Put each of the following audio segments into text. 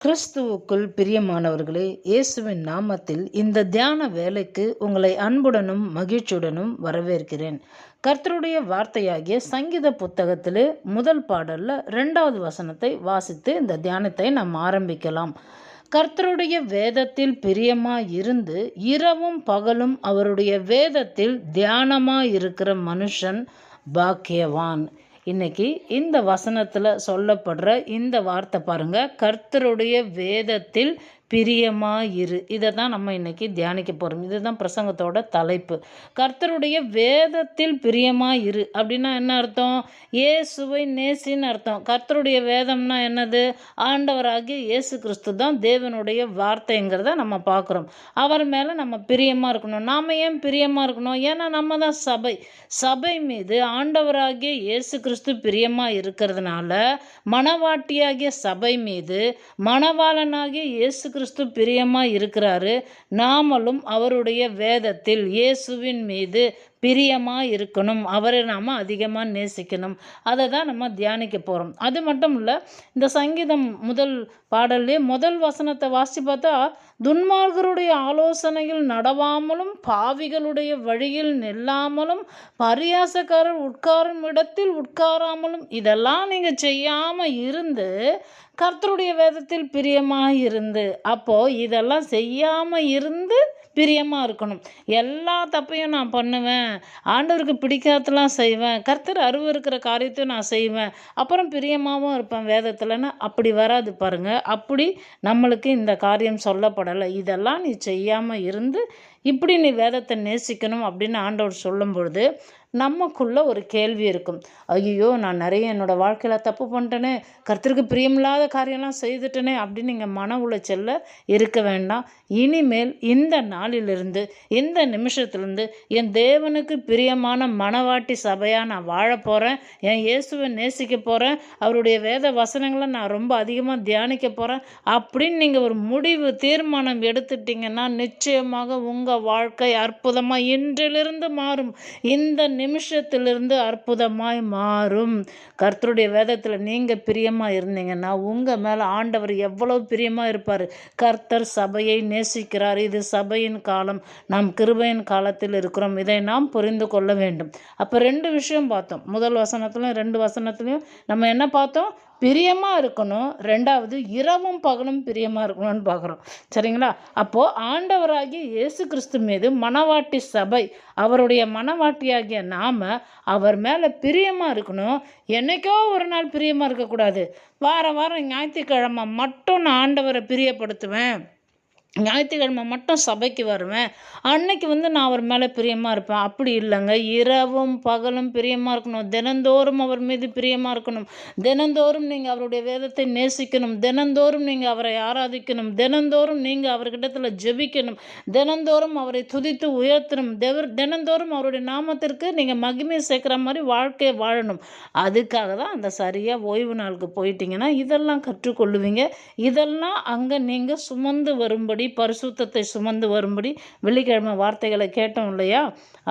கிறிஸ்துவுக்குள் பிரியமானவர்களே, இயேசுவின் நாமத்தில் இந்த தியான வேலைக்கு உங்களை அன்புடனும் மகிழ்ச்சியுடனும் வரவேற்கிறேன். கர்த்தருடைய வார்த்தையாகிய சங்கீத புத்தகத்திலே முதல் பாடல்ல 2வது வசனத்தை வாசித்து இந்த தியானத்தை நாம் ஆரம்பிக்கலாம். கர்த்தருடைய வேதத்தில் பிரியமாயிருந்து இரவும் பகலும் அவருடைய வேதத்தில் தியானமாயிருக்கிற மனுஷன் பாக்கியவான். இன்னைக்கு இந்த வசனத்தில் சொல்லப்படுற இந்த வார்த்தை பாருங்க, கர்த்தருடைய வேதத்தில் பிரியமாயிரு. இதை தான் நம்ம இன்னைக்கு தியானிக்க போகிறோம். இதுதான் பிரசங்கத்தோட தலைப்பு. கர்த்தருடைய வேதத்தில் பிரியமாயிரு அப்படின்னா என்ன அர்த்தம்? இயேசுவை நேசின்னு அர்த்தம். கர்த்தருடைய வேதம்னா என்னது? ஆண்டவராகிய இயேசு கிறிஸ்து தான் தேவனுடைய வார்த்தைங்கிறத நம்ம பார்க்குறோம். அவர் மேலே நம்ம பிரியமாக இருக்கணும். நாம் ஏன் பிரியமாக இருக்கணும்? ஏன்னா நம்ம தான் சபை மீது ஆண்டவராகிய இயேசு கிறிஸ்து பிரியமாக இருக்கிறதுனால மணவாட்டியாகிய சபை மீது மணவாளனாகிய இயேசு கிறிஸ்து பிரியமாக இருக்கிறாரு. நாமளும் அவருடைய வேதத்தில் இயேசுவின் மீது பிரியமாக இருக்கணும். அவரை நாம் அதிகமாக நேசிக்கணும். அதை தான் நம்ம தியானிக்க போகிறோம். அது மட்டும் இல்லை, இந்த சங்கீதம் முதல் பாடல்லே முதல் வசனத்தை வாசி பார்த்தா, துன்மார்கருடைய ஆலோசனையில் நடவாமலும் பாவிகளுடைய வழியில் நில்லாமலும் பரியாசக்காரர் உட்காரும் இடத்தில் உட்காராமலும் இதெல்லாம் நீங்கள் செய்யாமல் இருந்து கர்த்தருடைய வேதத்தில் பிரியமாக இருந்து, அப்போது இதெல்லாம் செய்யாமல் இருந்து பிரியமாக இருக்கணும். எல்லா தப்பையும் நான் பண்ணுவேன், ஆண்டவருக்கு பிடிக்காதலாம் செய்வேன், கர்த்தர் அருவருக்கிற காரியத்தையும் நான் செய்வேன், அப்புறம் பிரியமாகவும் இருப்பேன் வேதத்தில்னா அப்படி வராது பாருங்க. அப்படி நம்மளுக்கு இந்த காரியம் சொல்லப்படலை. இதெல்லாம் நீ செய்யாமல் இருந்து இப்படி நீ வேதத்தை நேசிக்கணும் அப்படின்னு ஆண்டவர் சொல்லும் பொழுது நமக்குள்ள ஒரு கேள்வி இருக்கும். ஐயோ, நான் நிறைய என்னோடய வாழ்க்கையில் தப்பு பண்ணிட்டேனே, கர்த்தருக்கு பிரியமில்லாத காரியம்லாம் செய்துட்டேனே அப்படின்னு நீங்கள் மன உளைச்சலில் இருக்க வேண்டாம். இனிமேல் இந்த நாளிலிருந்து இந்த நிமிஷத்துலேருந்து என் தேவனுக்கு பிரியமான மணவாட்டி சபையாக நான் வாழ போகிறேன், என் இயேசுவை நேசிக்க போகிறேன், அவருடைய வேத வசனங்களை நான் ரொம்ப அதிகமாக தியானிக்க போகிறேன் அப்படின்னு நீங்கள் ஒரு முடிவு தீர்மானம் எடுத்துட்டிங்கன்னா நிச்சயமாக உங்கள் வாழ்க்கை அற்புதமாக இன்றிலிருந்து மாறும். இந்த நிமிஷத்திலிருந்து அற்புதமாய் மாறும். கர்த்தருடைய வேதத்தில் நீங்கள் பிரியமாக இருந்தீங்கன்னா உங்கள் மேலே ஆண்டவர் எவ்வளவு பிரியமாக இருப்பார். கர்த்தர் சபையை நேசிக்கிறார். இது சபையின் காலம், நாம் கிருபையின் காலத்தில் இருக்கிறோம். இதை நாம் புரிந்து கொள்ள வேண்டும். அப்போ 2 விஷயம் பார்த்தோம். முதல் வசனத்துலையும் 2 வசனத்துலையும் நம்ம என்ன பார்த்தோம்? பிரியமாக இருக்கணும். 2வது இரவும் பகலும் பிரியமாக இருக்கணும்னு பார்க்குறோம். சரிங்களா? அப்போது ஆண்டவராகிய இயேசு கிறிஸ்து மீது மணவாட்டி சபை, அவருடைய மணவாட்டியாகிய நாம் அவர் மேலே பிரியமாக இருக்கணும். என்றைக்கோ ஒரு நாள் பிரியமாக இருக்கக்கூடாது. வாரம் ஞாயிற்றுக்கிழமை மட்டும் நான் ஆண்டவரை பிரியப்படுத்துவேன், ஞாயிற்றுக்கிழமை மட்டும் சபைக்கு வருவேன், அன்னைக்கு நான் அவர் மேலே பிரியமாக இருப்பேன். அப்படி இல்லைங்க. இரவும் பகலும் பிரியமாக இருக்கணும். தினந்தோறும் அவர் மீது பிரியமாக இருக்கணும். தினந்தோறும் நீங்கள் அவருடைய வேதத்தை நேசிக்கணும். தினந்தோறும் நீங்கள் அவரை ஆராதிக்கணும். தினந்தோறும் நீங்கள் அவர்கிட்டத்தில் ஜெபிக்கணும். தினந்தோறும் அவரை துதித்து உயர்த்தணும். தினந்தோறும் அவருடைய நாமத்திற்கு நீங்கள் மகிமை சேர்க்குற மாதிரி வாழ்க்கையை வாழணும். அதுக்காக தான் அந்த சரியாக ஓய்வு நாளுக்கு போயிட்டீங்கன்னா இதெல்லாம் கற்றுக்கொள்ளுவீங்க. இதெல்லாம் அங்கே நீங்கள் சுமந்து வரும்படி, பரிசுத்தத்தை சுமந்து வரும்படி வெள்ளிக்கிழமை வார்த்தைகளை கேட்டோம் இல்லையா?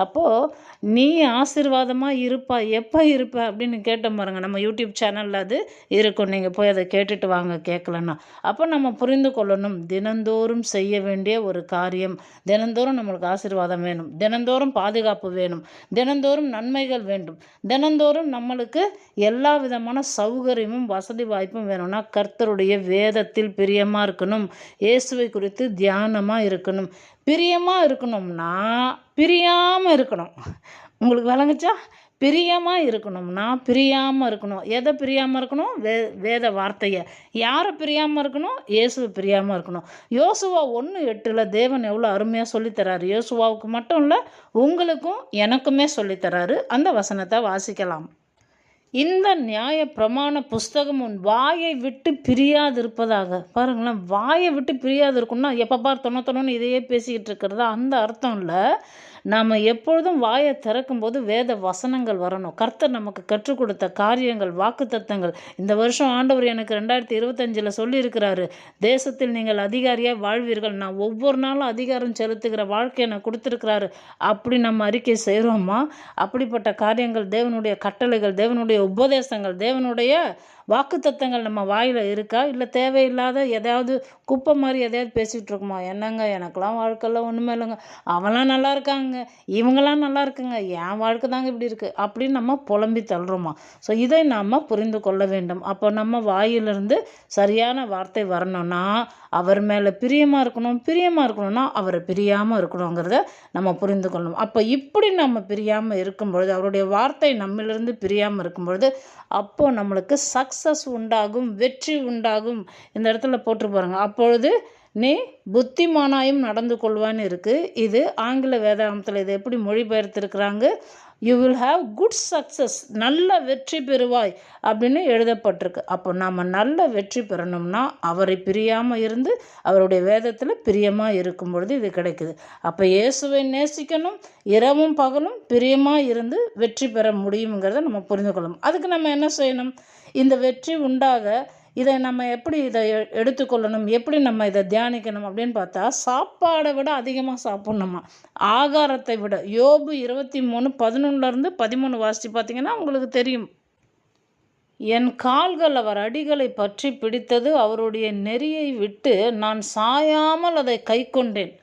அப்போது நீ ஆசீர்வாதமாக இருப்பா, எப்போ இருப்ப அப்படின்னு கேட்டோம் பாருங்க. நம்ம யூடியூப் சேனலில் அது இருக்கும், நீங்கள் போய் அதை கேட்டுட்டு வாங்க கேட்கலன்னா. அப்போ நம்ம புரிந்து கொள்ளணும், தினந்தோறும் செய்ய வேண்டிய ஒரு காரியம். தினந்தோறும் நம்மளுக்கு ஆசீர்வாதம் வேணும், தினந்தோறும் பாதுகாப்பு வேணும், தினந்தோறும் நன்மைகள் வேண்டும், தினந்தோறும் நம்மளுக்கு எல்லா விதமான சௌகரியமும் வசதி வாய்ப்பும் வேணும்னா கர்த்தருடைய வேதத்தில் பிரியமாக இருக்கணும். இயேசுவை குறித்து தியானமாக இருக்கணும். பிரியமாக இருக்கணும்னா பிரியாமல் இருக்கணும். உங்களுக்கு விளங்குச்சா? பிரியமாக இருக்கணும்னா பிரியாமல் இருக்கணும். எதை பிரியாமல் இருக்கணும்? வேத வார்த்தையை. யாரை பிரியாமல் இருக்கணும்? இயேசுவை பிரியாமல் இருக்கணும். யோசுவா 1:8 தேவன் எவ்வளோ அருமையாக சொல்லித்தராரு. யோசுவாவுக்கு மட்டும் இல்லை, உங்களுக்கும் எனக்குமே சொல்லித்தராரு. அந்த வசனத்தை வாசிக்கலாம். இந்த நியாய பிரமாண புஸ்தகம் உன் வாயை விட்டு பிரியாது இருப்பதாக. பாருங்களேன், வாயை விட்டு பிரியாது இருக்குன்னா எப்போ பார் தொண்ணு இதையே பேசிக்கிட்டு இருக்கிறதா அந்த அர்த்தம் இல்லை. நாம் எப்பொழுதும் வாயை திறக்கும்போது வேத வசனங்கள் வரணும். கர்த்தர் நமக்கு கற்றுக் கொடுத்த காரியங்கள், வாக்குத்தத்தங்கள். இந்த வருஷம் ஆண்டவர் எனக்கு 2025 சொல்லியிருக்கிறாரு, தேசத்தில் நீங்கள் அதிகாரியாக வாழ்வீர்கள், நான் ஒவ்வொரு நாளும் அதிகாரம் செலுத்துகிற வாழ்க்கையை நான் கொடுத்துருக்கிறாரு. அப்படி நம்ம அறிக்கை செய்கிறோமா? அப்படிப்பட்ட காரியங்கள், தேவனுடைய கட்டளைகள், தேவனுடைய உபதேசங்கள், தேவனுடைய வாக்குத்தத்தங்கள் நம்ம வாயில் இருக்கா, இல்லை தேவையில்லாத எதையாவது குப்பை மாதிரி எதையாவது பேசிகிட்டு இருக்குமா? என்னங்க எனக்கெல்லாம் வாழ்க்கையில் ஒன்றுமே இல்லைங்க, அவன்லாம் நல்லா இருக்காங்க, இவங்களாம் நல்லா இருக்குங்க, என் வாழ்க்கை தாங்க இப்படி இருக்குது அப்படின்னு நம்ம புலம்பி தள்ளுறோமா? ஸோ இதை நாம் புரிந்து கொள்ள வேண்டும். அப்போ நம்ம வாயிலிருந்து சரியான வார்த்தை வரணும்னா அவர் மேலே பிரியமாக இருக்கணும்னா அவரை பிரியாமல் இருக்கணுங்கிறத நம்ம புரிந்து கொள்ளணும். அப்போ இப்படி நம்ம பிரியாமல் இருக்கும்பொழுது, அவருடைய வார்த்தை நம்மிலிருந்து பிரியாமல் இருக்கும்பொழுது, அப்போது நம்மளுக்கு சக்ஸஸ் உண்டாகும், வெற்றி உண்டாகும். இந்த இடத்துல போட்டு பாருங்க, அப்பொழுது நீ புத்திமானாயும் நடந்து கொள்வான்னு இருக்குது. இது ஆங்கில வேதாகமத்தில் இதை எப்படி மொழிபெயர்த்திருக்கிறாங்க? You will have good success, நல்ல வெற்றி பெறுவாய் அப்படின்னு எழுதப்பட்டிருக்கு. அப்போ நாம் நல்ல வெற்றி பெறணும்னா அவரை பிரியாமல் இருந்து அவருடைய வேதத்தில் பிரியமாக இருக்கும் பொழுது இது கிடைக்குது. அப்போ இயேசுவை நேசிக்கணும், இரவும் பகலும் பிரியமாக இருந்து வெற்றி பெற முடியுங்கிறத நம்ம புரிந்து கொள்ளணும். அதுக்கு நம்ம என்ன செய்யணும்? இந்த வெற்றி உண்டாக இதை நம்ம எப்படி இதை எடுத்துக்கொள்ளணும், எப்படி நம்ம இதை தியானிக்கணும் அப்படின்னு பார்த்தா, சாப்பாடை விட அதிகமாக சாப்பிட்ணுமா, ஆகாரத்தை விட. யோபு 23:11-13 வாசித்து பார்த்தீங்கன்னா உங்களுக்கு தெரியும். என் கால்கள் அவர் அடிகளை பற்றி பிடித்தது, அவருடைய நெறியை விட்டு நான் சாயாமல் அதை கை கொண்டேன்.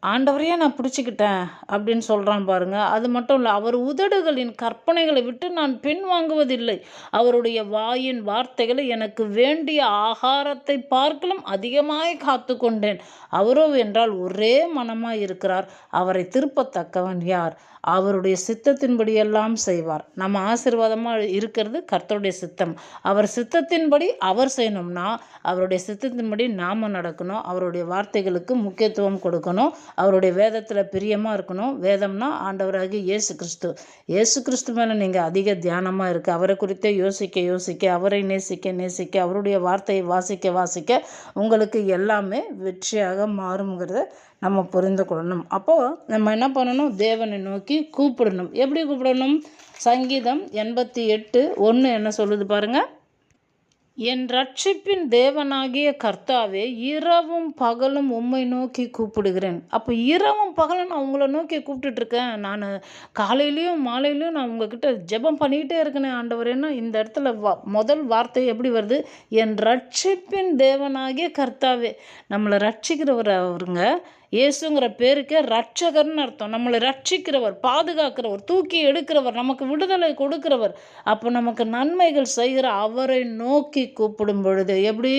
ஆண்டவரையே நான் பிடிச்சிக்கிட்டேன் அப்படின்னு சொல்கிறான் பாருங்க. அது மட்டும் இல்லை, அவர் உதடுகளின் கற்பனைகளை விட்டு நான் பின்வாங்குவதில்லை. அவருடைய வாயின் வார்த்தைகளை எனக்கு வேண்டிய ஆகாரத்தை பார்க்கலும் அதிகமாய் காத்து கொண்டேன். அவரோ என்றால் ஒரே மனமாய் இருக்கிறார், அவரை திருப்பத்தக்கவன் யார்? அவருடைய சித்தத்தின்படியெல்லாம் செய்வார். நம்ம ஆசீர்வாதமாக இருக்கிறது கர்த்தருடைய சித்தம். அவர் சித்தத்தின்படி அவர் செய்யணும்னா அவருடைய சித்தத்தின்படி நாம் நடக்கணும். அவருடைய வார்த்தைகளுக்கு முக்கியத்துவம் கொடுக்கணும். அவருடைய வேதத்தில் பிரியமாக இருக்கணும். வேதம்னா ஆண்டவராகிய இயேசு கிறிஸ்து. இயேசு கிறிஸ்து மேலே நீங்கள் அதிக தியானமாக இருக்குது. அவரை குறித்தே யோசிக்க அவரை நேசிக்க அவருடைய வார்த்தையை வாசிக்க உங்களுக்கு எல்லாமே வெற்றியாக மாறுங்கிறத நம்ம புரிந்து கொள்ளணும். அப்போது நம்ம என்ன பண்ணணும்? தேவனை நோக்கி கூப்பிடணும். எப்படி கூப்பிடணும்? சங்கீதம் 88:1 என்ன சொல்லுது பாருங்கள். என் ரட்சிப்பின் தேவனாகிய கர்த்தாவே, இரவும் பகலும் உம்மை நோக்கி கூப்பிடுகிறேன். அப்போ இரவும் பகலும் நான் உங்களை நோக்கி கூப்பிட்டுட்ருக்கேன். நான் காலையிலையும் மாலையிலையும் நான் உங்ககிட்ட ஜெபம் பண்ணிக்கிட்டே இருக்கேனே ஆண்டவரேன்னா, இந்த இடத்துல முதல் வார்த்தை எப்படி வருது? என் ரட்சிப்பின் தேவனாகிய கர்த்தாவே. நம்மளை ரட்சிக்கிறவர் அவருங்க. இயேசுங்கிற பேருக்கே ரட்சகர்னு அர்த்தம். நம்மளை ரட்சிக்கிறவர், பாதுகாக்கிறவர், தூக்கி எடுக்கிறவர், நமக்கு விடுதலை கொடுக்கிறவர். அப்போ நமக்கு நன்மைகள் செய்கிற அவரை நோக்கி கூப்பிடும் பொழுது எப்படி?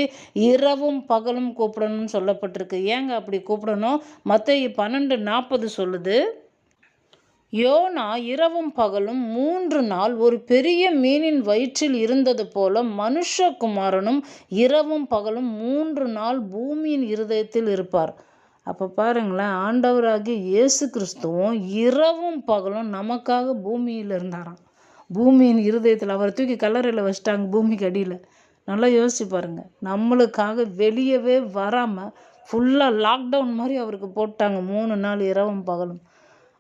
இரவும் பகலும் கூப்பிடணும்னு சொல்லப்பட்டிருக்கு. ஏங்க அப்படி கூப்பிடணும்? மத்தேயு 12:40 சொல்லுது. யோனா இரவும் பகலும் 3 நாள் ஒரு பெரிய மீனின் வயிற்றில் இருந்தது போல, மனுஷகுமாரனும் இரவும் பகலும் 3 நாள் பூமியின் இருதயத்தில் இருப்பார். அப்போ பாருங்களேன், ஆண்டவராகிய இயேசு கிறிஸ்துவும் இரவும் பகலும் நமக்காக பூமியில் இருந்தாராம். பூமியின் இருதயத்தில் அவரை தூக்கி கல்லறையில் வச்சிட்டாங்க, பூமிக்கு அடியில். நல்லா யோசிச்சு பாருங்கள். நம்மளுக்காக வெளியவே வராமல் ஃபுல்லாக லாக்டவுன் மாதிரி அவருக்கு போட்டாங்க 3 நாள் இரவும் பகலும்.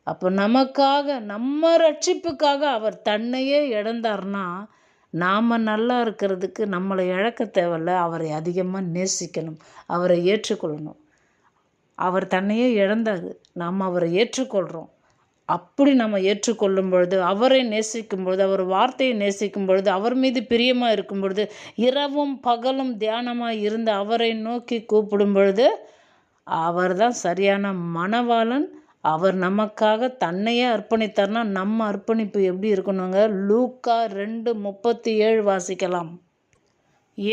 அப்போ நமக்காக, நம்ம ரட்சிப்புக்காக அவர் தன்னையே இழந்தார்னா, நாம் நல்லா இருக்கிறதுக்கு நம்மளை இழக்க தேவையில்ல. அவரை அதிகமாக நேசிக்கணும், அவரை ஏற்றுக்கொள்ளணும். அவர் தன்னையே இழந்தார், நாம் அவரை ஏற்றுக்கொள்கிறோம். அப்படி நம்ம ஏற்றுக்கொள்ளும் பொழுது, அவரை நேசிக்கும் பொழுது, அவர் வார்த்தையை நேசிக்கும் பொழுது, அவர் மீது பிரியமாக இருக்கும் பொழுது, இரவும் பகலும் தியானமாக இருந்து அவரை நோக்கி கூப்பிடும் பொழுது, அவர் தான் சரியான மணவாளன். அவர் நமக்காக தன்னையே அர்ப்பணித்தார்னா நம்ம அர்ப்பணிப்பு எப்படி இருக்கணுங்க? லூக்கா 2:37 வாசிக்கலாம்.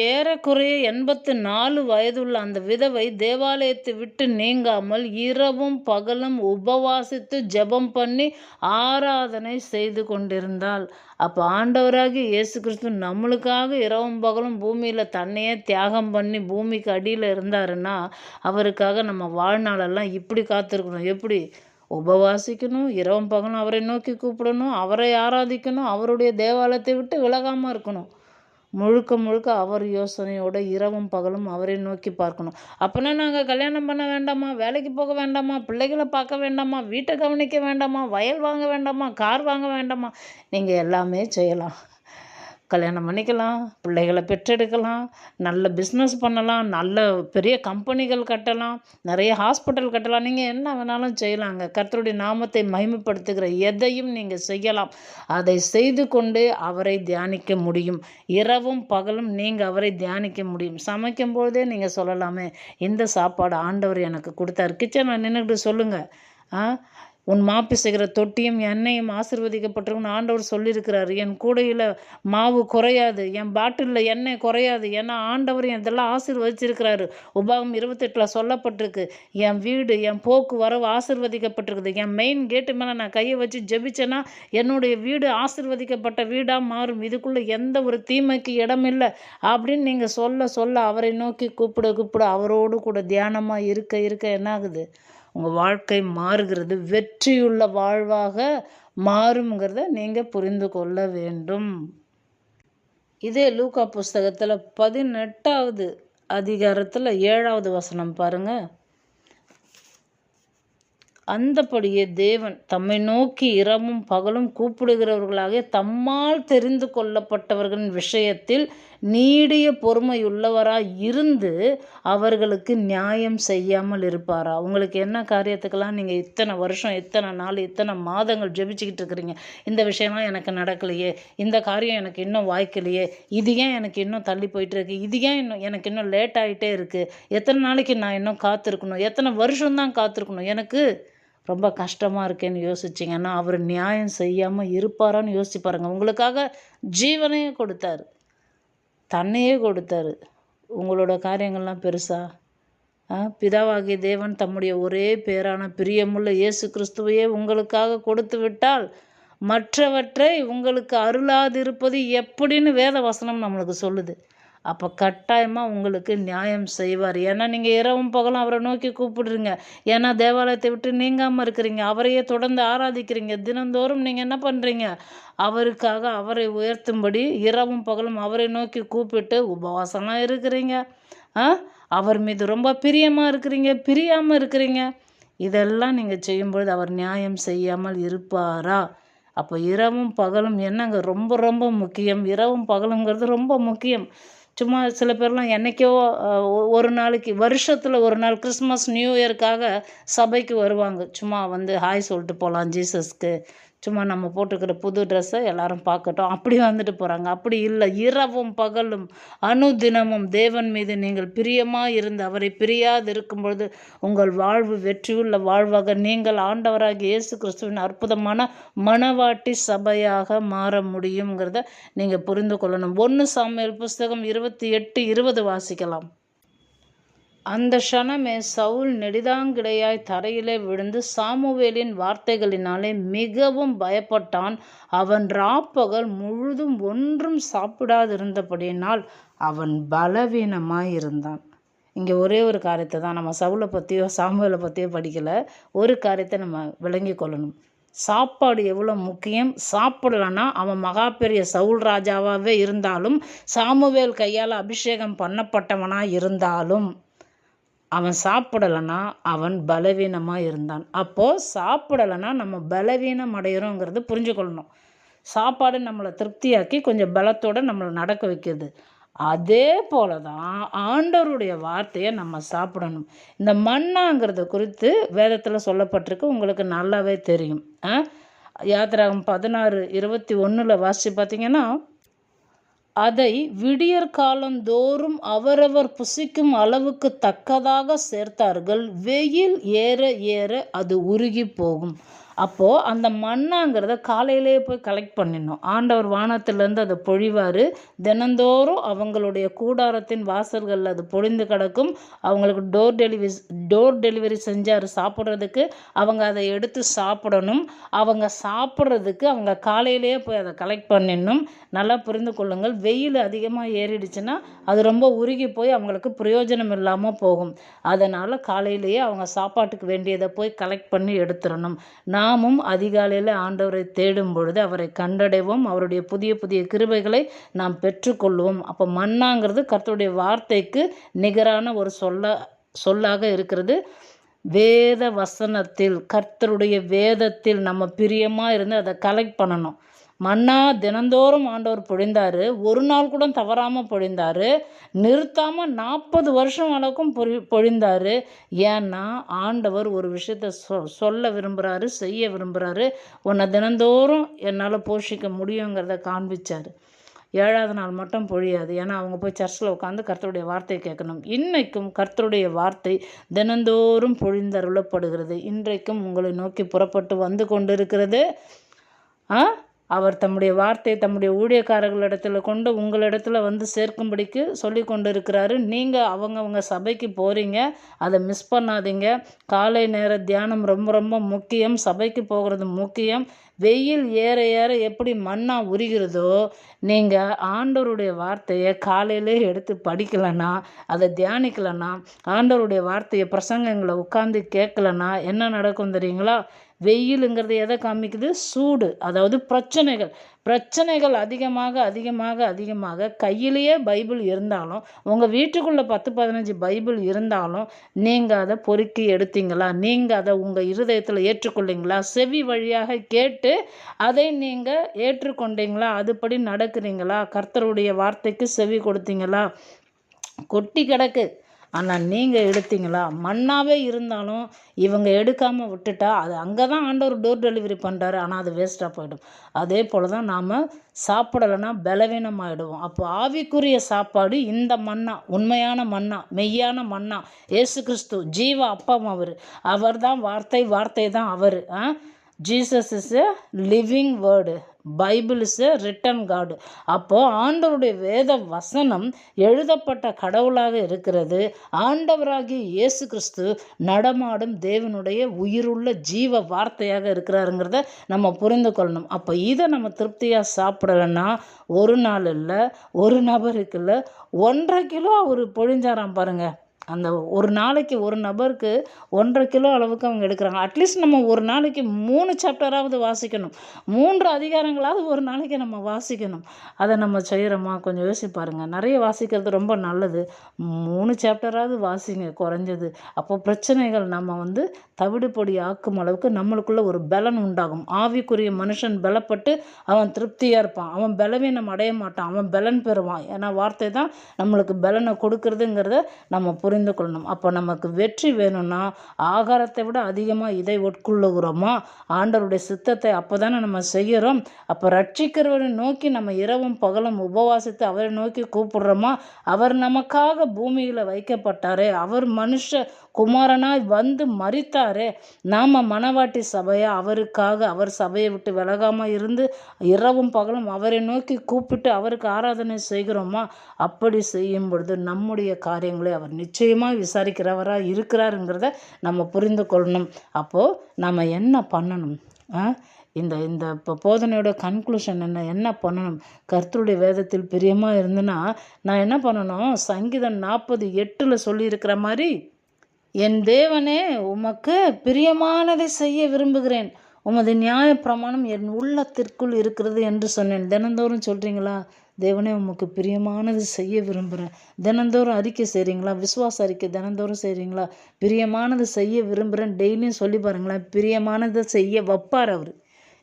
ஏறக்குறைய 84 வயதுள்ள அந்த விதவை தேவாலயத்தை விட்டு நீங்காமல் இரவும் பகலும் உபவாசித்து ஜெபம் பண்ணி ஆராதனை செய்து கொண்டிருந்தாள். அப்போ ஆண்டவராகிய இயேசு கிறிஸ்து நம்மளுக்காக இரவும் பகலும் பூமியில் தன்னையே தியாகம் பண்ணி பூமிக்கு அடியில் இருந்தாருன்னா, அவருக்காக நம்ம வாழ்நாளெல்லாம் இப்படி காத்திருக்கணும். எப்படி? உபவாசிக்கணும், இரவும் பகலும் அவரை நோக்கி கூப்பிடணும், அவரை ஆராதிக்கணும், அவருடைய தேவாலயத்தை விட்டு விலகாமல் இருக்கணும். முழுக்க அவர் யோசனையோட இரவும் பகலும் அவரை நோக்கி பார்க்கணும். அப்போனா நாங்கள் கல்யாணம் பண்ண வேண்டாமா, வேலைக்கு போக வேண்டாமா, பிள்ளைகளை பார்க்க வேண்டாமா, வீட்டை கவனிக்க வேண்டாமா, வயல் வாங்க வேண்டாமா, கார் வாங்க வேண்டாமா? நீங்கள் எல்லாமே செய்யலாம். கல்யாணம் பண்ணிக்கலாம், பிள்ளைகளை பெற்றெடுக்கலாம், நல்ல பிஸ்னஸ் பண்ணலாம், நல்ல பெரிய கம்பெனிகள் கட்டலாம், நிறைய ஹாஸ்பிட்டல் கட்டலாம். நீங்கள் என்ன வேணாலும் செய்யலாங்க. கர்த்தருடைய நாமத்தை மகிமைப்படுத்துகிற எதையும் நீங்கள் செய்யலாம். அதை செய்து கொண்டு அவரை தியானிக்க முடியும். இரவும் பகலும் நீங்கள் அவரை தியானிக்க முடியும். சமைக்கும் பொழுதே நீங்கள் சொல்லலாமே, இந்த சாப்பாடு ஆண்டவர் எனக்கு கொடுத்தாரு. கிச்சனில் நின்றுக்கிட்டு சொல்லுங்கள், உன் மாப்பி செய்கிற தொட்டியும் எண்ணெயும் ஆசீர்வதிக்கப்பட்டிருக்குன்னு ஆண்டவர் சொல்லியிருக்கிறாரு. என் கூடையில் மாவு குறையாது, என் பாட்டிலில் எண்ணெய் குறையாது. ஏன்னா ஆண்டவர் இதெல்லாம் ஆசீர்வதிச்சிருக்கிறாரு. உபாகம் 28 சொல்லப்பட்டிருக்கு. என் வீடு, என் போக்கு வரவு ஆசீர்வதிக்கப்பட்டிருக்குது. என் மெயின் கேட்டு மேலே நான் கையை வச்சு ஜெபிச்சேன்னா என்னுடைய வீடு ஆசீர்வதிக்கப்பட்ட வீடாக மாறும். இதுக்குள்ளே எந்த ஒரு தீமைக்கு இடமில்லை அப்படின்னு நீங்கள் சொல்ல சொல்ல அவரை நோக்கி கூப்பிட அவரோடு கூட தியானமாக இருக்க என்ன ஆகுது? உங்கள் வாழ்க்கை மாறுகிறது, வெற்றியுள்ள வாழ்வாக மாறுங்கிறத நீங்கள் புரிந்து கொள்ள வேண்டும். இதே லூக்கா புஸ்தகத்தில் 18வது அதிகாரத்தில் 7வது வசனம் பாருங்கள். அந்தபடியே தேவன் தம்மை நோக்கி இரவும் பகலும் கூப்பிடுகிறவர்களாக தம்மால் தெரிந்து கொள்ளப்பட்டவர்களின் விஷயத்தில் நீடிய பொறுமையுள்ளவராய் இருந்து அவர்களுக்கு நியாயம் செய்யாமல் இருப்பாரா? உங்களுக்கு என்ன காரியத்துக்கெல்லாம் நீங்கள் இத்தனை வருஷம், இத்தனை நாள், இத்தனை மாதங்கள் ஜெபிச்சுக்கிட்டு இருக்கிறீங்க, இந்த விஷயம்லாம் எனக்கு நடக்கலையே, இந்த காரியம் எனக்கு இன்னும் வாய்க்கலையே, இது ஏன் எனக்கு இன்னும் தள்ளி போயிட்டு இருக்கு, இது ஏன் எனக்கு இன்னும் லேட் ஆகிட்டே இருக்குது, எத்தனை நாளைக்கு நான் இன்னும் காத்திருக்கணும், எத்தனை வருஷம்தான் காத்திருக்கணும், எனக்கு ரொம்ப கஷ்டமாக இருக்கேன்னு யோசிச்சிங்கன்னா அவர் நியாயம் செய்யாமல் இருப்பாரான்னு யோசிச்சு பாருங்கள். உங்களுக்காக ஜீவனையே கொடுத்தாரு, தன்னையே கொடுத்தாரு. உங்களோட காரியங்கள்லாம் பெருசா? பிதாவாகிய தேவன் தம்முடைய ஒரே பேரான பிரியமுள்ள இயேசு கிறிஸ்துவையே உங்களுக்காக கொடுத்து விட்டால் மற்றவற்றை உங்களுக்கு அருளாதிருப்பது எப்படின்னு வேத வசனம் நம்மளுக்கு சொல்லுது. அப்போ கட்டாயமாக உங்களுக்கு நியாயம் செய்வார். ஏன்னா நீங்கள் இரவும் பகலும் அவரை நோக்கி கூப்பிடுறீங்க. ஏன்னா தேவாலயத்தை விட்டு நீங்காமல் இருக்கிறீங்க, அவரையே தொடர்ந்து ஆராதிக்கிறீங்க. தினந்தோறும் நீங்கள் என்ன பண்ணுறீங்க? அவருக்காக அவரை உயர்த்தும்படி இரவும் பகலும் அவரை நோக்கி கூப்பிட்டு உபவாசமாக இருக்கிறீங்க. அவர் மீது ரொம்ப பிரியாமல் இருக்கிறீங்க. இதெல்லாம் நீங்கள் செய்யும்பொழுது அவர் நியாயம் செய்யாமல் இருப்பாரா? அப்போ இரவும் பகலும் என்னங்க ரொம்ப ரொம்ப முக்கியம். இரவும் பகலுங்கிறது ரொம்ப முக்கியம். சும்மா சில பேர்லாம் என்றைக்கோ ஒரு நாளைக்கு, வருஷத்தில் ஒரு நாள் கிறிஸ்மஸ் நியூ இயருக்காக சபைக்கு வருவாங்க. சும்மா வந்து ஹாய் சொல்லிட்டு போகலாம் ஜீசஸ்க்கு, சும்மா நம்ம போட்டுக்கிற புது ட்ரெஸ்ஸை எல்லாரும் பார்க்கட்டும், அப்படி வந்துட்டு போகிறாங்க. அப்படி இல்லை, இரவும் பகலும் அனுதினமும் தேவன் மீது நீங்கள் பிரியமாக இருந்து அவரை பிரியாது இருக்கும் பொழுது உங்கள் வாழ்வு வெற்றியுள்ள வாழ்வாக நீங்கள் ஆண்டவராகிய இயேசு கிறிஸ்துவின் அற்புதமான மணவாட்டி சபையாக மாற முடியுங்கிறத நீங்கள் புரிந்து கொள்ளணும். 1 சாமுவேல் புஸ்தகம் 28:20 வாசிக்கலாம். அந்த க்ஷணமே சவுல் நெடிதாங்கிடையாய் தரையிலே விழுந்து சாமுவேலின் வார்த்தைகளினாலே மிகவும் பயப்பட்டான். அவன் ராப்பகல் முழுதும் ஒன்றும் சாப்பிடாதிருந்தபடியினால் அவன் பலவீனமாயிருந்தான். இங்கே ஒரே ஒரு காரியத்தை தான், நம்ம சவுலை பற்றியோ சாமுவேலை பற்றியோ படிக்கலை. ஒரு காரியத்தை நம்ம விளங்கி கொள்ளணும். சாப்பாடு எவ்வளோ முக்கியம். சாப்பிடலன்னா அவன் மகா பெரிய சவுல் ராஜாவாகவே இருந்தாலும், சாமுவேல் கையால் அபிஷேகம் பண்ணப்பட்டவனாக இருந்தாலும், அவன் சாப்பிடலைன்னா அவன் பலவீனமாக இருந்தான். அப்போது சாப்பிடலைன்னா நம்ம பலவீனம் அடைகிறோங்கிறது புரிஞ்சுக்கொள்ளணும். சாப்பாடு நம்மளை திருப்தியாக்கி கொஞ்சம் பலத்தோடு நம்மளை நடக்க வைக்கிது. அதே போல தான் ஆண்டவருடைய வார்த்தையை நம்ம சாப்பிடணும். இந்த மன்னாங்கிறத குறித்து வேதத்தில் சொல்லப்பட்டிருக்கு, உங்களுக்கு நல்லாவே தெரியும். யாத்திராகம் 16:21 வாசித்து பார்த்தீங்கன்னா, அதை விடியற் காலந்தோறும் அவரவர் புசிக்கும் அளவுக்கு தக்கதாக சேர்த்தார்கள். வெயில் ஏற ஏற அது உருகி போகும். அப்போது அந்த மண்ணாங்கிறத காலையிலே போய் கலெக்ட் பண்ணிடணும். ஆண்டவர் வானத்திலேருந்து அதை பொழிவார். தினந்தோறும் அவங்களுடைய கூடாரத்தின் வாசல்களில் அது பொழிந்து கிடக்கும். அவங்களுக்கு டோர் டெலிவரி செஞ்சார் சாப்பிட்றதுக்கு. அவங்க அதை எடுத்து சாப்பிடணும். அவங்க சாப்பிட்றதுக்கு அவங்க காலையிலேயே போய் அதை கலெக்ட் பண்ணிடணும். நல்லா புரிந்து கொள்ளுங்கள். வெயில் அதிகமாக ஏறிடுச்சுன்னா அது ரொம்ப உருகி போய் அவங்களுக்கு பிரயோஜனம் இல்லாமல் போகும். அதனால் காலையிலேயே அவங்க சாப்பாட்டுக்கு வேண்டியதை போய் கலெக்ட் பண்ணி எடுத்துடணும். நாமும் அதிகாலையில் ஆண்டவரை தேடும் பொழுது அவரை கண்டடைவோம். அவருடைய புதிய புதிய கிருபைகளை நாம் பெற்றுக்கொள்வோம். அப்போ மன்னாங்கிறது கர்த்தருடைய வார்த்தைக்கு நிகரான ஒரு சொல்லாக இருக்கிறது. வேத வசனத்தில், கர்த்தருடைய வேதத்தில் நம்ம பிரியமாக இருந்து அதை கலெக்ட் பண்ணணும். மன்னா தினந்தோறும் ஆண்டவர் பொழிந்தார், ஒரு நாள் கூட தவறாமல் பொழிந்தார், நிறுத்தாமல் 40 வருஷம் அளவுக்கும் பொழிந்தார். ஏன்னா ஆண்டவர் ஒரு விஷயத்த சொல்ல விரும்புகிறாரு, செய்ய விரும்புகிறாரு. உன்னை தினந்தோறும் என்னால் போஷிக்க முடியுங்கிறத காண்பிச்சார். 7வது நாள் மட்டும் பொழியாது. ஏன்னா அவங்க போய் சர்ச்சில் உட்காந்து கர்த்தருடைய வார்த்தையை கேட்கணும். இன்றைக்கும் கர்த்தருடைய வார்த்தை தினந்தோறும் பொழிந்தருளப்படுகிறது. இன்றைக்கும் உங்களை நோக்கி புறப்பட்டு வந்து கொண்டிருக்கிறது. அவர் தம்முடைய வார்த்தையை தம்முடைய ஊழியக்காரர்களிடத்தில் கொண்டு உங்களிடத்துல வந்து சேர்க்கும்படிக்கு சொல்லி கொண்டு இருக்கிறாரு. நீங்கள் அவங்கவுங்க சபைக்கு போகிறீங்க, அதை மிஸ் பண்ணாதீங்க. காலை நேர தியானம் ரொம்ப ரொம்ப முக்கியம். சபைக்கு போகிறது முக்கியம். வெயில் ஏற ஏற எப்படி மண்ணா உரிகிறதோ, நீங்கள் ஆண்டவருடைய வார்த்தையை காலையிலே எடுத்து படிக்கலைன்னா, அதை தியானிக்கலைன்னா, ஆண்டவருடைய வார்த்தையை பிரசங்கங்களை உட்காந்து கேட்கலன்னா என்ன நடக்கும் தெரியுங்களா? வெயிலுங்கிறது எதை காமிக்குது? சூடு, அதாவது பிரச்சனைகள் அதிகமாக அதிகமாக அதிகமாக கையிலேயே பைபிள் இருந்தாலும், உங்கள் வீட்டுக்குள்ளே 10-15 பைபிள் இருந்தாலும், நீங்கள் அதை பொறுக்கி எடுத்தீங்களா? நீங்கள் அதை உங்கள் இருதயத்தில் ஏற்றுக்கொள்ளீங்களா? செவி வழியாக கேட்டு அதை நீங்கள் ஏற்றுக்கொண்டீங்களா? அதுபடி நடக்கிறீங்களா? கர்த்தருடைய வார்த்தைக்கு செவி கொடுத்தீங்களா? கொட்டி கிடக்கு, ஆனால் நீங்கள் எடுத்தீங்களா? மண்ணாவே இருந்தாலும் இவங்க எடுக்காமல் விட்டுட்டா அது அங்கே தான் ஆண்டவர் டோர் டெலிவரி பண்ணுறாரு, ஆனால் அது வேஸ்ட்டாக போயிடும். அதே போல் தான் நாம் சாப்பிடலைன்னா பலவீனமாகிடுவோம். அப்போ ஆவிக்குரிய சாப்பாடு இந்த மன்னா, உண்மையான மன்னா, மெய்யான மன்னா, இயேசு கிறிஸ்து ஜீவ அப்பம். அவர் தான் வார்த்தை, வார்த்தை தான் அவர். Jesus is a living word, Bible is a written God. அப்போது ஆண்டவருடைய வேத வசனம் எழுதப்பட்ட கடவுளாக இருக்கிறது. ஆண்டவராகிய இயேசு கிறிஸ்து நடமாடும் தேவனுடைய உயிருள்ள ஜீவ வார்த்தையாக இருக்கிறாருங்கிறத நம்ம புரிந்து கொள்ளணும். அப்போ இதை நம்ம திருப்தியாக சாப்பிடலைன்னா ஒரு நாள் இல்லை, ஒரு நபருக்கு இல்லை, 1.5 கிலோ அவர் பொழிஞ்சாராம் பாருங்கள். அந்த ஒரு நாளைக்கு ஒரு நபருக்கு 1.5 கிலோ அளவுக்கு அவங்க எடுக்கிறாங்க. அட்லீஸ்ட் நம்ம ஒரு நாளைக்கு 3 சாப்டராவது வாசிக்கணும், 3 அதிகாரங்களாவது ஒரு நாளைக்கு நம்ம வாசிக்கணும். அதை நம்ம செய்கிறோமா? கொஞ்சம் யோசிச்சு பாருங்கள். நிறைய வாசிக்கிறது ரொம்ப நல்லது. 3 சாப்டராவது வாசிங்க குறைஞ்சது. அப்போ பிரச்சனைகள் நம்ம தவிடு பொடி ஆக்கும் அளவுக்கு நம்மளுக்குள்ள ஒரு பலன் உண்டாகும். ஆவிக்குரிய மனுஷன் பலப்பட்டு அவன் திருப்தியாக இருப்பான், அவன் பலவீனம் அடைய மாட்டான், அவன் பலன் பெறுவான். ஏன்னா வார்த்தை தான் நம்மளுக்கு பலனை கொடுக்கறதுங்கிறத நம்ம புரிந்து கொள்ளணும். அப்போ நமக்கு வெற்றி வேணும்னா ஆகாரத்தை விட அதிகமாக இதை உட்கொள்ளுகிறோமா? ஆண்டவருடைய சித்தத்தை அப்போ தானே நம்ம செய்கிறோம். அப்போ ரட்சிக்கிறவரை நோக்கி நம்ம இரவும் பகலும் உபவாசித்து அவரை நோக்கி கூப்பிடுறோமா? அவர் நமக்காக பூமியில் வைக்கப்பட்டாரே, அவர் மனுஷ குமாரனாய் வந்து மரித்தாரே, நாம் மணவாட்டி சபையா அவருக்காக அவர் சபையை விட்டு விலகாமல் இருந்து இரவும் பகலும் அவரை நோக்கி கூப்பிட்டு அவருக்கு ஆராதனை செய்கிறோமா? அப்படி செய்யும் பொழுது நம்முடைய காரியங்களை அவர் நிச்சயமாக விசாரிக்கிறவராக இருக்கிறாருங்கிறத நம்ம புரிந்து கொள்ளணும். அப்போது நம்ம என்ன பண்ணணும்? இந்த இப்போ போதனையோட கன்க்ளூஷன் என்ன பண்ணணும்? கர்த்தருடைய வேதத்தில் பிரியமாக இருந்துன்னா நான் என்ன பண்ணணும்? சங்கீதம் 40:8 சொல்லியிருக்கிற மாதிரி, என் தேவனே உமக்கு பிரியமானதை செய்ய விரும்புகிறேன், உமது நியாய பிரமாணம் என் உள்ளத்திற்குள் இருக்கிறது என்று சொன்னேன். தினந்தோறும் சொல்கிறீங்களா? தேவனே உமக்கு பிரியமானது செய்ய விரும்புகிறேன். தினந்தோறும் அறிக்கை செய்கிறீங்களா? விசுவாச அறிக்கை தினந்தோறும் செய்கிறீங்களா? பிரியமானது செய்ய விரும்புகிறேன் டெய்லியும் சொல்லி பாருங்களேன். பிரியமானதை செய்ய வைப்பார் அவர்.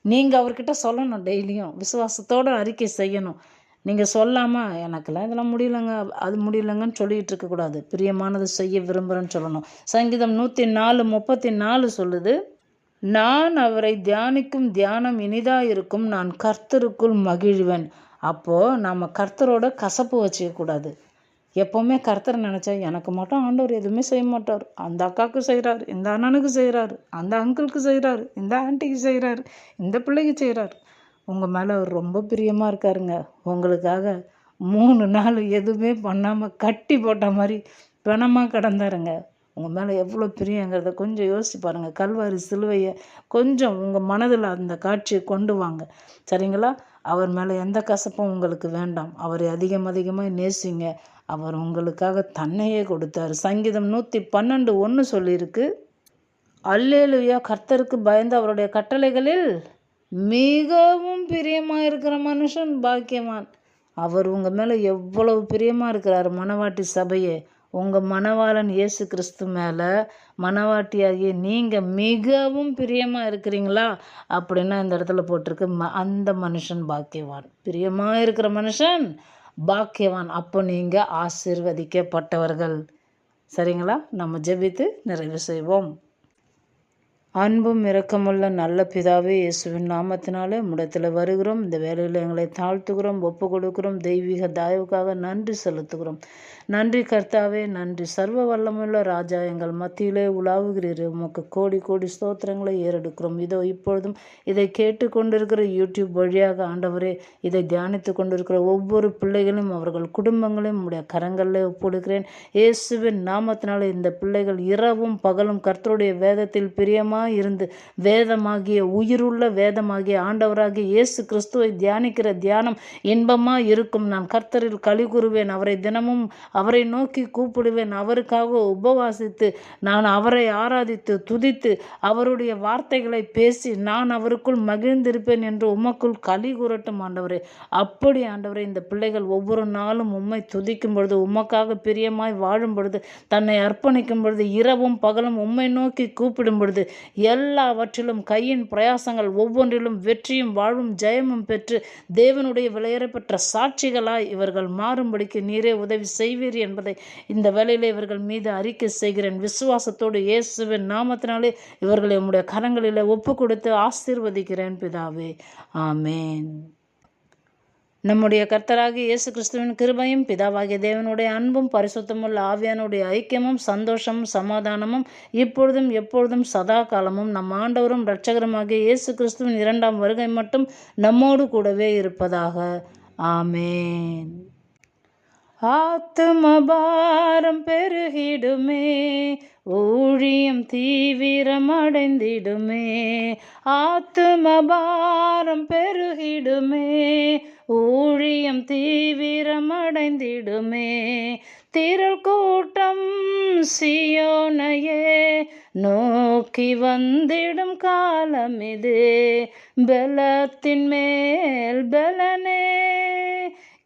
நீங்கள் அவர்கிட்ட சொல்லணும், டெய்லியும் விசுவாசத்தோடு அறிக்கை செய்யணும். நீங்கள் சொல்லாமல் எனக்கெல்லாம் இதெல்லாம் முடியலைங்க, அது முடியலைங்கன்னு சொல்லிகிட்டு இருக்கக்கூடாது. பிரியமானது செய்ய விரும்புகிறேன்னு சொல்லணும். சங்கீதம் 104:34 சொல்லுது, நான் அவரை தியானிக்கும் தியானம் இனிதாக இருக்கும், நான் கர்த்தருக்குள் மகிழ்வேன். அப்போது நம்ம கர்த்தரோட கசப்பு வச்சுக்கக்கூடாது. எப்போவுமே கர்த்தரை நினச்சா எனக்கு மட்டும் ஆண்டவர் எதுவுமே செய்ய மாட்டார், அந்த அக்காவுக்கு செய்கிறாரு, இந்த அண்ணனுக்கு செய்கிறாரு, அந்த அங்கிளுக்கு செய்கிறாரு, இந்த ஆண்டிக்கு செய்கிறாரு, இந்த பிள்ளைக்கு செய்கிறாரு. உங்கள் மேலே அவர் ரொம்ப பிரியமாக இருக்காருங்க. உங்களுக்காக 3 நாள் எதுவுமே பண்ணாமல் கட்டி போட்ட மாதிரி பிணமாக கிடந்தாருங்க. உங்கள் மேலே எவ்வளோ பிரியங்கிறத கொஞ்சம் யோசிச்சு பாருங்கள். கல்வாரி சிலுவையை கொஞ்சம் உங்கள் மனதில் அந்த காட்சியை கொண்டு வாங்க, சரிங்களா? அவர் மேலே எந்த கசப்பும் உங்களுக்கு வேண்டாம். அவரை அதிகமாக நேசிங்க. அவர் உங்களுக்காக தன்னையே கொடுத்தார். சங்கீதம் 112:1 சொல்லியிருக்கு, அல்லேலூயா, கர்த்தருக்கு பயந்து அவருடைய கட்டளைகளில் மிகவும் பிரியமாக இருக்கிற மனுஷன் பாக்கியவான். அவர் உங்கள் மேலே எவ்வளவு பிரியமாக இருக்கிறார். மணவாட்டி சபையே, உங்கள் மணவாளன் இயேசு கிறிஸ்து மேலே மணவாட்டியாகிய நீங்கள் மிகவும் பிரியமாக இருக்கிறீங்களா அப்படின்னா இந்த இடத்துல போட்டிருக்கு அந்த மனுஷன் பாக்கியவான். பிரியமாக இருக்கிற மனுஷன் பாக்கியவான். அப்போ நீங்கள் ஆசீர்வதிக்கப்பட்டவர்கள். சரிங்களா? நம்ம ஜெபித்து நிறைவு செய்வோம். அன்பும் இரக்கமுள்ள நல்ல பிதாவே, இயேசுவின் நாமத்தினாலே முடத்தில் வருகிறோம். இந்த வேலையில் எங்களை தாழ்த்துகிறோம், ஒப்பு கொடுக்கிறோம். தெய்வீக தயவுக்காக நன்றி செலுத்துகிறோம். நன்றி கர்த்தாவே, நன்றி. சர்வ வல்லமுள்ள ராஜா, எங்கள் மத்தியிலே உலாவுகிறீர். உமக்கு கோடி கோடி ஸ்தோத்திரங்களை ஏறெடுக்கிறோம். இதோ இப்பொழுதும் இதை கேட்டு கொண்டிருக்கிற யூடியூப் வழியாக ஆண்டவரே, இதை தியானித்து கொண்டிருக்கிற ஒவ்வொரு பிள்ளைகளையும் அவர்கள் குடும்பங்களையும் உடைய கரங்களில் ஒப்புடுக்கிறேன். இயேசுவின் நாமத்தினாலே இந்த பிள்ளைகள் இரவும் பகலும் கர்த்தருடைய வேதத்தில் பிரியமாக இருந்து வேதமாகிய உயிருள்ள வேதமாகிய ஆண்டவராகிய இயேசு கிறிஸ்துவை தியானிக்கிற தியானம் இன்பமாக இருக்கும். நான் கர்த்தரில் களி கூறுவேன். அவரை தினமும் அவரை நோக்கி கூப்பிடுவேன். அவருக்காக உபவாசித்து நான் அவரை ஆராதித்து துதித்து அவருடைய வார்த்தைகளை பேசி நான் அவருக்குள் மகிழ்ந்திருப்பேன் என்று உமக்குள் களி கூறட்டும் ஆண்டவரே. அப்படி ஆண்டவரே, இந்த பிள்ளைகள் ஒவ்வொரு நாளும் உம்மை துதிக்கும் பொழுது, உமக்காக பிரியமாய் வாழும் பொழுது, தன்னை அர்ப்பணிக்கும் பொழுது, இரவும் பகலும் உம்மை நோக்கி கூப்பிடும் பொழுது, எல்லாவற்றிலும் கையின் பிரயாசங்கள் ஒவ்வொன்றிலும் வெற்றியும் வாழும் ஜெயமும் பெற்று தேவனுடைய விலையேறப்பெற்ற சாட்சிகளாய் இவர்கள் மாறும்படிக்கு நீரே உதவி செய்வீர் என்பதை இந்த வேளையிலே இவர்கள் மீது அறிக்கை செய்கிறேன். விசுவாசத்தோடு இயேசுவின் நாமத்தினாலே இவர்களை உம்முடைய கரங்களிலே ஒப்பு கொடுத்து ஆசீர்வதிக்கிறேன் பிதாவே. ஆமேன். நம்முடைய கர்த்தராகிய இயேசு கிறிஸ்துவின் கிருபையும் பிதாவாகிய தேவனுடைய அன்பும் பரிசுத்தமுள்ள ஆவியானுடைய ஐக்கியமும் சந்தோஷமும் சமாதானமும் இப்பொழுதும் எப்பொழுதும் சதா காலமும் நம் ஆண்டவரும் இரட்சகருமாகிய இயேசு கிறிஸ்துவின் 2ஆம் வருகை மட்டும் நம்மோடு கூடவே இருப்பதாக. ஆமேன். ஆத்துமபாரம் பெருகிடுமே, ஊழியம் தீவிரம் அடைந்திடுமே. ஆத்துமபாரம் பெருகிடுமே, ஊழியம் தீவிரம் அடைந்திடுமே. திரள் கூட்டம் சீயோனையே நோக்கி வந்திடும் காலம் இது. பலத்தின் மேல் பலனே,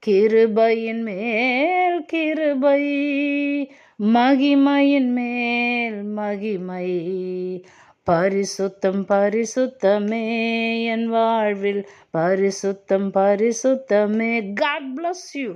கிருபையின் மேல் கிருபை, மகிமையின் மேல் மகிமை. பரிசுத்தம் பரிசுத்தமே என் வாழ்வில், பரிசுத்தம் பரிசுத்தமே. God bless you.